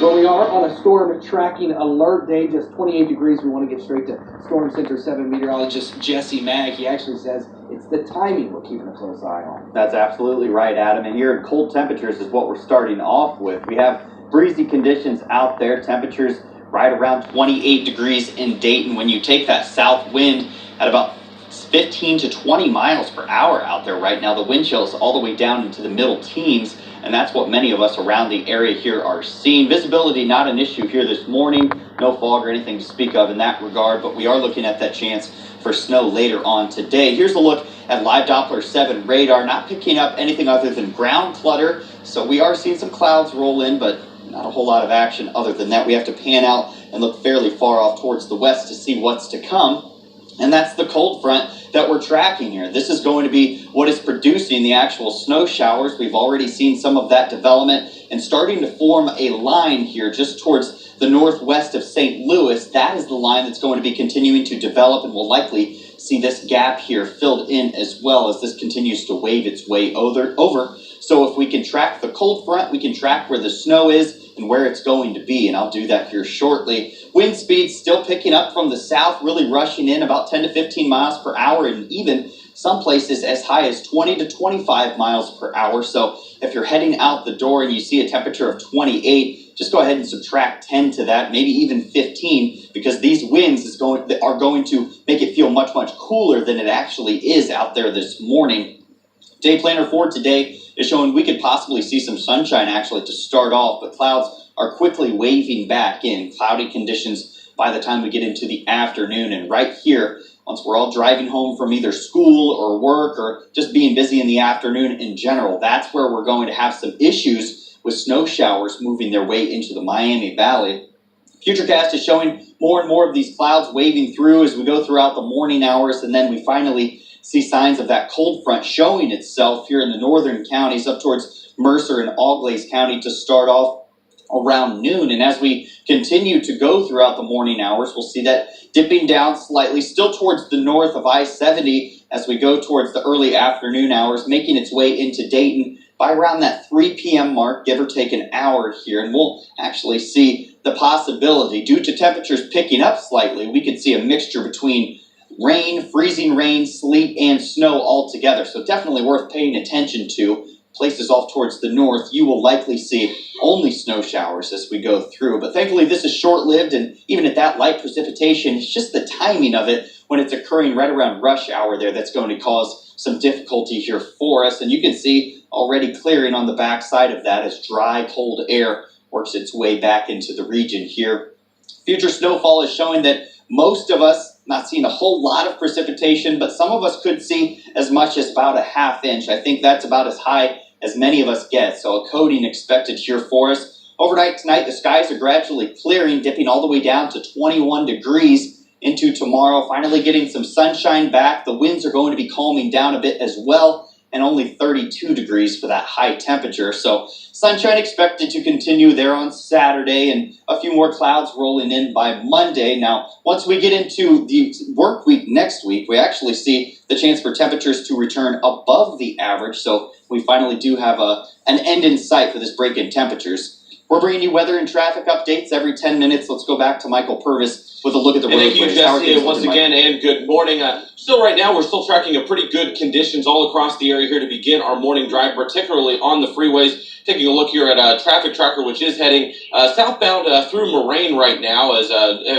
But we are on a storm tracking alert day, just 28 degrees. We want to get straight to Storm Center 7 meteorologist Jesse Magg. He actually says it's the timing we're keeping a close eye on. That's absolutely right, Adam. And here, cold temperatures is what we're starting off with. We have breezy conditions out there, temperatures right around 28 degrees in Dayton. When you take that south wind at about 15 to 20 miles per hour out there right now, the wind chill is all the way down into the middle teens. And that's what many of us around the area here are seeing. Visibility not an issue here this morning. No fog or anything to speak of in that regard, but we are looking at that chance for snow later on today. Here's a look at live Doppler 7 radar, not picking up anything other than ground clutter. So we are seeing some clouds roll in, but not a whole lot of action other than that. We have to pan out and look fairly far off towards the west to see what's to come. And that's the cold front that we're tracking here. This is going to be what is producing the actual snow showers. We've already seen some of that development and starting to form a line here just towards the northwest of St. Louis. That is the line that's going to be continuing to develop, and we'll likely see this gap here filled in as well as this continues to wave its way over. So if we can track the cold front, we can track where the snow is and where it's going to be, and I'll do that here shortly. Wind speeds still picking up from the south, really rushing in about 10 to 15 miles per hour, and even some places as high as 20 to 25 miles per hour. So if you're heading out the door and you see a temperature of 28, just go ahead and subtract 10 to that, maybe even 15, because these winds are going to make it feel much, much cooler than it actually is out there this morning. Day planner for today is showing we could possibly see some sunshine actually to start off, but clouds are quickly waving back in. Cloudy conditions by the time we get into the afternoon. And right here, once we're all driving home from either school or work or just being busy in the afternoon in general, that's where we're going to have some issues with snow showers moving their way into the Miami Valley. Futurecast is showing more and more of these clouds waving through as we go throughout the morning hours, and then we finally see signs of that cold front showing itself here in the northern counties up towards Mercer and Auglaize County to start off around noon. And as we continue to go throughout the morning hours, we'll see that dipping down slightly, still towards the north of I-70 as we go towards the early afternoon hours, making its way into Dayton by around that 3 p.m. mark, give or take an hour here. And we'll actually see the possibility, due to temperatures picking up slightly, we could see a mixture between rain, freezing rain, sleet, and snow all together. So definitely worth paying attention to. Places off towards the north, you will likely see only snow showers as we go through. But thankfully, this is short-lived, and even at that light precipitation, it's just the timing of it when it's occurring right around rush hour there that's going to cause some difficulty here for us. And you can see already clearing on the backside of that as dry, cold air works its way back into the region here. Future snowfall is showing that most of us not seeing a whole lot of precipitation, but some of us could see as much as about a ½ inch. I think that's about as high as many of us get. So a coating expected here for us. Overnight tonight, the skies are gradually clearing, dipping all the way down to 21 degrees into tomorrow. Finally getting some sunshine back. The winds are going to be calming down a bit as well, and only 32 degrees for that high temperature. So sunshine expected to continue there on Saturday, and a few more clouds rolling in by Monday. Now, once we get into the work week next week, we actually see the chance for temperatures to return above the average. So we finally do have an end in sight for this break in temperatures. We're bringing you weather and traffic updates every 10 minutes. Let's go back to Michael Purvis with a look at the roadways. Thank you, Jesse, once again, and good morning. Still right now, we're still tracking a pretty good conditions all across the area here to begin our morning drive, particularly on the freeways. Taking a look here at a traffic tracker, which is heading southbound through Moraine right now, as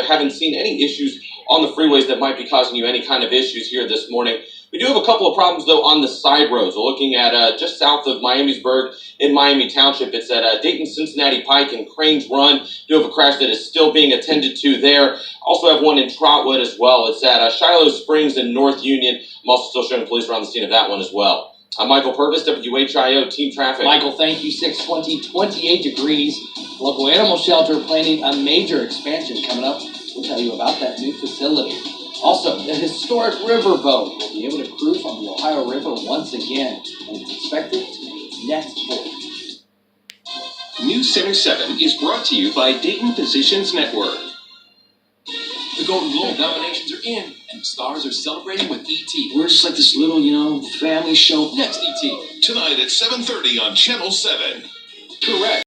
haven't seen any issues on the freeways that might be causing you any kind of issues here this morning. We do have a couple of problems, though, on the side roads. We're looking at just south of Miamisburg in Miami Township. It's at Dayton Cincinnati Pike and Cranes Run. We do have a crash that is still being attended to there. Also have one in Trotwood as well. It's at Shiloh Springs in North Union. I'm also still showing police around the scene of that one as well. I'm Michael Purvis, WHIO Team Traffic. Michael, thank you. 620, 28 degrees. Local animal shelter planning a major expansion coming up. We'll tell you about that new facility. Also, the historic riverboat will be able to cruise on the Ohio River once again, and it's expected to make its next voyage. News Center 7 is brought to you by Dayton Physicians Network. The Golden Globe nominations are in, and the stars are celebrating with E.T. We're just like this little, family show. Next, E.T. Tonight at 7:30 on Channel 7. Correct.